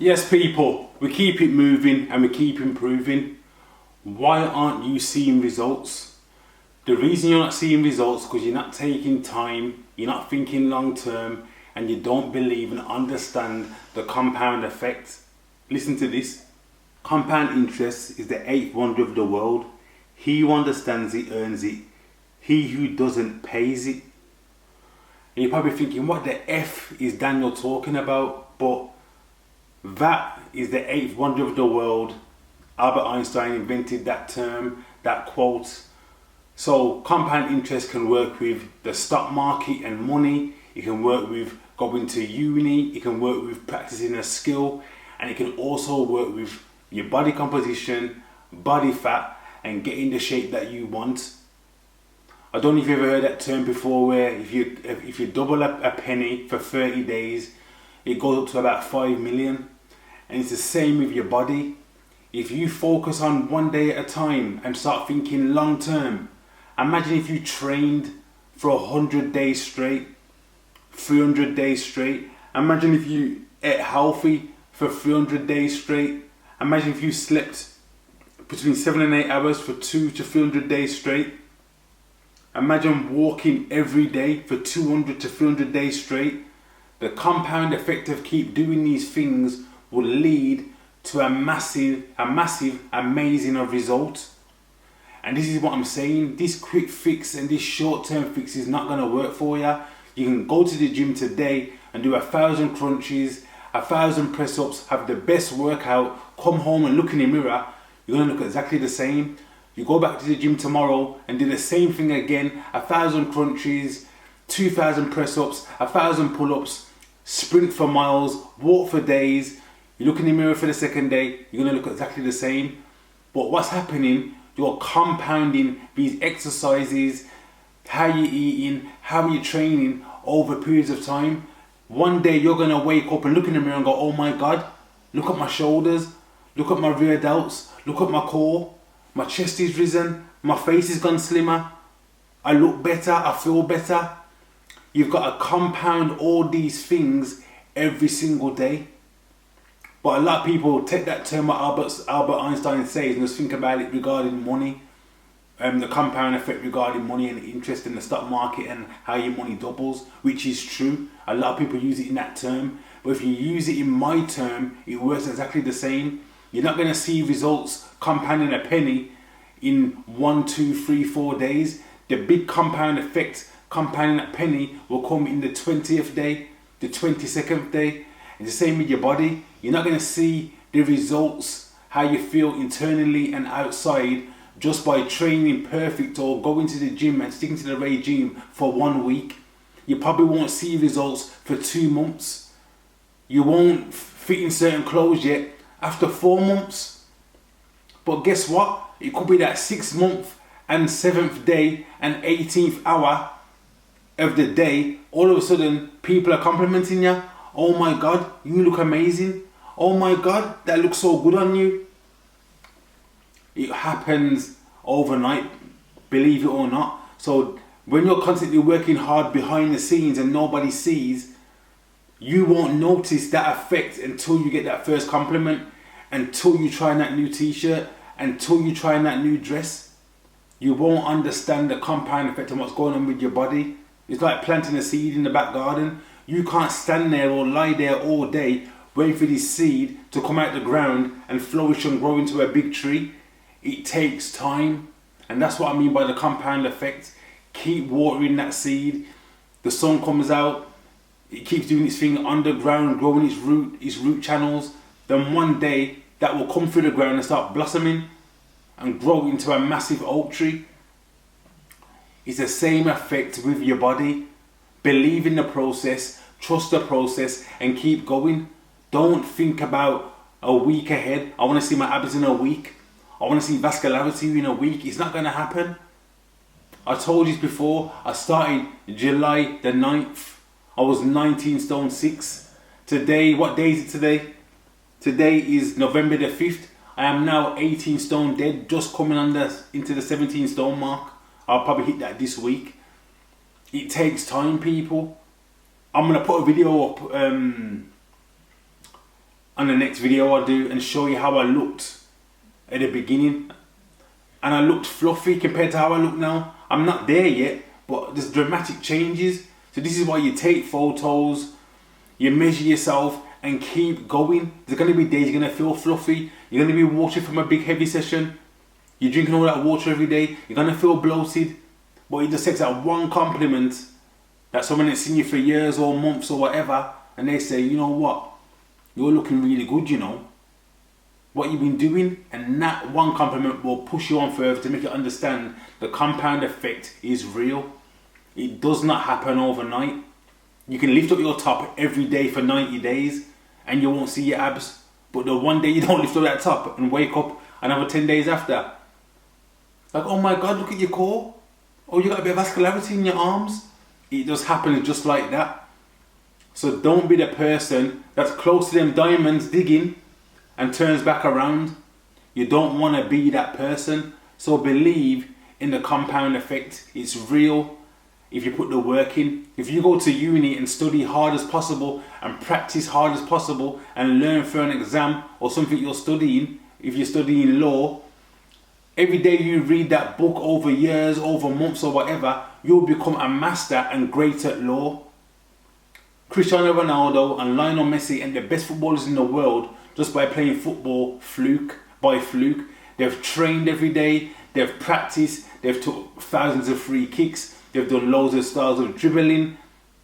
Yes, people, we keep it moving and we keep improving. Why aren't you seeing results? The reason you're not seeing results is because you're not taking time, you're not thinking long term, and you don't believe and understand the compound effect. Listen to this. Compound interest is the eighth wonder of the world. He who understands it earns it. He who doesn't pays it. And you're probably thinking, what the F is Daniel talking about? But that is the eighth wonder of the world. Albert Einstein invented that term, that quote. So compound interest can work with the stock market and money. It can work with going to uni. It can work with practicing a skill. And it can also work with your body composition, body fat, and getting the shape that you want. I don't know if you've ever heard that term before, where if you double a penny for 30 days, it goes up to about 5 million. And it's the same with your body. If you focus on one day at a time and start thinking long term, imagine if you trained for 100 days straight, 300 days straight. Imagine if you ate healthy for 300 days straight. Imagine if you slept between 7 and 8 hours for 200 to 300 days straight. Imagine walking every day for 200 to 300 days straight. The compound effect of keep doing these things will lead to a massive, amazing result. And this is what I'm saying. This quick fix and this short-term fix is not going to work for you. You can go to the gym today and do 1,000 crunches, 1,000 press-ups, have the best workout, come home and look in the mirror. You're going to look exactly the same. You go back to the gym tomorrow and do the same thing again, 1,000 crunches, 2,000 press-ups, 1,000 pull-ups, sprint for miles, walk for days. You look in the mirror for the second day, you're going to look exactly the same. But what's happening, you're compounding these exercises, how you're eating, how you're training over periods of time. One day you're going to wake up and look in the mirror and go, oh my God, look at my shoulders, look at my rear delts, look at my core, my chest is risen, my face has gone slimmer, I look better, I feel better. You've got to compound all these things every single day. But a lot of people take that term what Albert Einstein says and just think about it regarding money, the compound effect regarding money and interest in the stock market and how your money doubles, which is true. A lot of people use it in that term. But if you use it in my term, it works exactly the same. You're not going to see results compounding a penny in 1, 2, 3, 4 days. The big compound effect compounding that penny will come in the 20th day, the 22nd day. And the same with your body. You're not going to see the results, how you feel internally and outside, just by training perfect or going to the gym and sticking to the regime for 1 week. You probably won't see results for 2 months. You won't fit in certain clothes yet after 4 months. But guess what? It could be that 6th month and 7th day and 18th hour of the day, all of a sudden people are complimenting you. Oh my God, you look amazing. Oh my God, that looks so good on you. It happens overnight, believe it or not. So when you're constantly working hard behind the scenes and nobody sees, you won't notice that effect until you get that first compliment, until you try that new t-shirt, until you try that new dress. You won't understand the compound effect of what's going on with your body. It's like planting a seed in the back garden. You can't stand there or lie there all day waiting for this seed to come out the ground and flourish and grow into a big tree. It takes time. And that's what I mean by the compound effect. Keep watering that seed. The sun comes out. It keeps doing its thing underground, growing its root channels. Then one day that will come through the ground and start blossoming and grow into a massive oak tree. It's the same effect with your body. Believe in the process, trust the process, and keep going. Don't think about a week ahead. I want to see my abs in a week. I want to see vascularity in a week. It's not going to happen. I told you before, I started July the 9th. I was 19 stone 6. Today, what day is it today? Today is November the 5th. I am now 18 stone dead, just coming into the 17 stone mark. I'll probably hit that this week. It takes time, people. I'm going to put a video up on on the next video I do and show you how I looked at the beginning. And I looked fluffy compared to how I look now. I'm not there yet, but there's dramatic changes. So this is why you take photos, you measure yourself and keep going. There's going to be days you're going to feel fluffy. You're going to be watery from a big heavy session. You're drinking all that water every day. You're going to feel bloated. But it just takes that one compliment that someone that's seen you for years or months or whatever, and they say, you know what, you're looking really good, you know. What you've been doing, and that one compliment will push you on further to make you understand the compound effect is real. It does not happen overnight. You can lift up your top every day for 90 days and you won't see your abs. But the one day you don't lift up that top and wake up another 10 days after, like, oh my God, look at your core. Oh, you got a bit of vascularity in your arms. It just happens just like that. So don't be the person that's close to them diamonds digging and turns back around. You don't want to be that person. So believe in the compound effect. It's real if you put the work in. If you go to uni and study hard as possible and practice hard as possible and learn for an exam or something you're studying, if you're studying law, every day you read that book over years, over months or whatever, you'll become a master and great at law. Cristiano Ronaldo and Lionel Messi and the best footballers in the world, just by playing football by fluke. They've trained every day, they've practiced, they've took thousands of free kicks, they've done loads of styles of dribbling,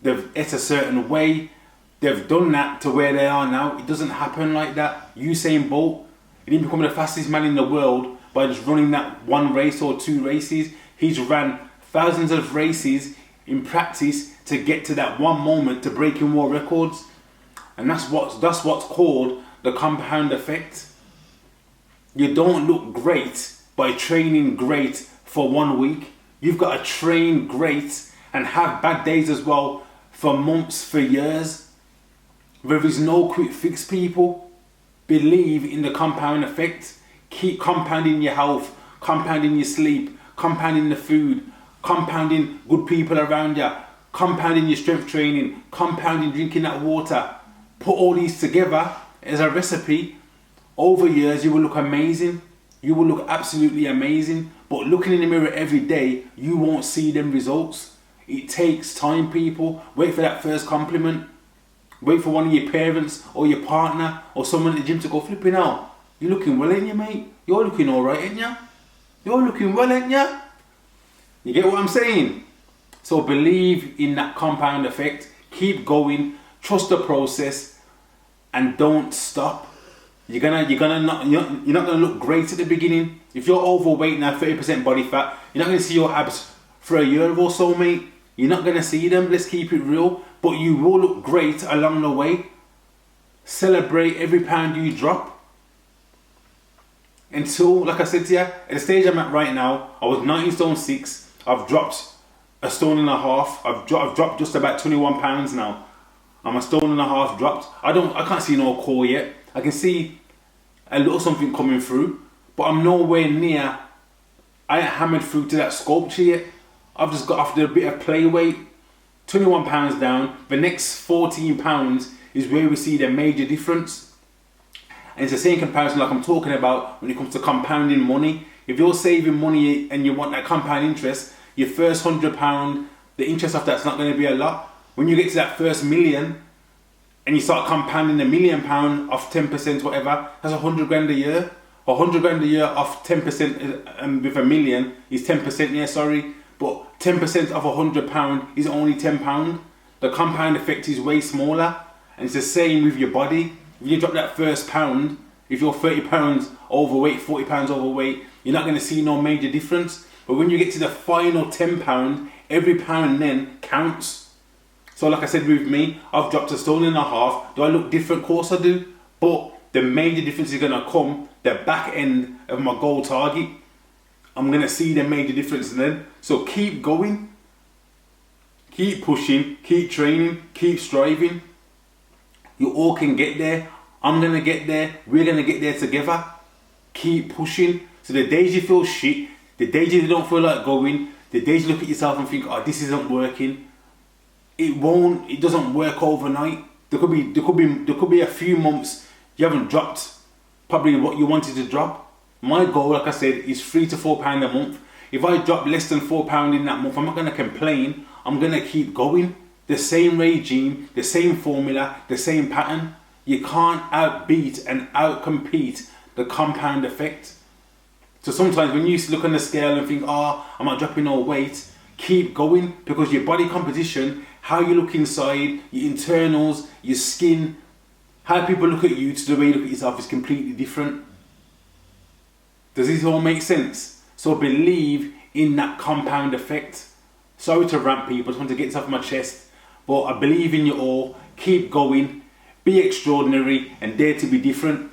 they've ate a certain way, they've done that to where they are now. It doesn't happen like that. Usain Bolt, he didn't become the fastest man in the world by just running that one race or two races. He's ran thousands of races in practice to get to that one moment to breaking world records. And that's what's called the compound effect. You don't look great by training great for 1 week. You've got to train great and have bad days as well for months, for years. There is no quick fix, people. Believe in the compound effect. Keep compounding your health, compounding your sleep, compounding the food, compounding good people around you, compounding your strength training, compounding drinking that water. Put all these together as a recipe. Over years you will look amazing. You will look absolutely amazing. But looking in the mirror every day, you won't see them results. It takes time, people. Wait for that first compliment. Wait for one of your parents or your partner or someone at the gym to go, flipping out. You're looking well, ain't you, mate? You're looking alright, ain't you? You're looking well, ain't you? You get what I'm saying? So believe in that compound effect. Keep going. Trust the process. And don't stop. You're not gonna look great at the beginning. If you're overweight now, 30% body fat, you're not gonna see your abs for a year or so, mate. You're not gonna see them. Let's keep it real. But you will look great along the way. Celebrate every pound you drop. Until, like I said to you, at the stage I'm at right now, I was 19 stone 6. I've dropped a stone and a half. I've dropped just about 21 pounds now. I'm a stone and a half dropped. I can't see no core yet. I can see a little something coming through, but I'm nowhere near. I ain't hammered through to that sculpture yet. I've just got after a bit of play weight. 21 pounds down. The next 14 pounds is where we see the major difference. And it's the same comparison like I'm talking about when it comes to compounding money. If you're saving money and you want that compound interest, your first £100, the interest of that's not going to be a lot. When you get to that first million and you start compounding £1 million off 10%, whatever, that's 100 grand a year. 100 grand a year off 10% with a million is 10%, yeah, sorry. But 10% of £100 is only £10. The compound effect is way smaller. And it's the same with your body. If you drop that first pound, if you're 30 pounds overweight, 40 pounds overweight, you're not going to see no major difference. But when you get to the final £10, every pound then counts. So like I said with me, I've dropped a stone and a half. Do I look different? Of course I do. But the major difference is going to come the back end of my goal target. I'm going to see the major difference then. So keep going. Keep pushing. Keep training. Keep striving. You all can get there. I'm going to get there. We're going to get there together. Keep pushing. So the days you feel shit, the days you don't feel like going, the days you look at yourself and think, oh, this isn't working. It doesn't work overnight. There could be a few months You haven't dropped probably what you wanted to drop. My goal, like I said, is £3 to £4 a month. If I drop less than £4 in that month, I'm not going to complain. I'm going to keep going. The same regime, the same formula, the same pattern. You can't outbeat and outcompete the compound effect. So sometimes when you look on the scale and think, oh, I'm not dropping no weight, keep going, because your body composition, how you look inside, your internals, your skin, how people look at you to the way you look at yourself is completely different. Does this all make sense? So believe in that compound effect. Sorry to rant, people, I just want to get this off my chest. But I believe in you all. Keep going. Be extraordinary and dare to be different.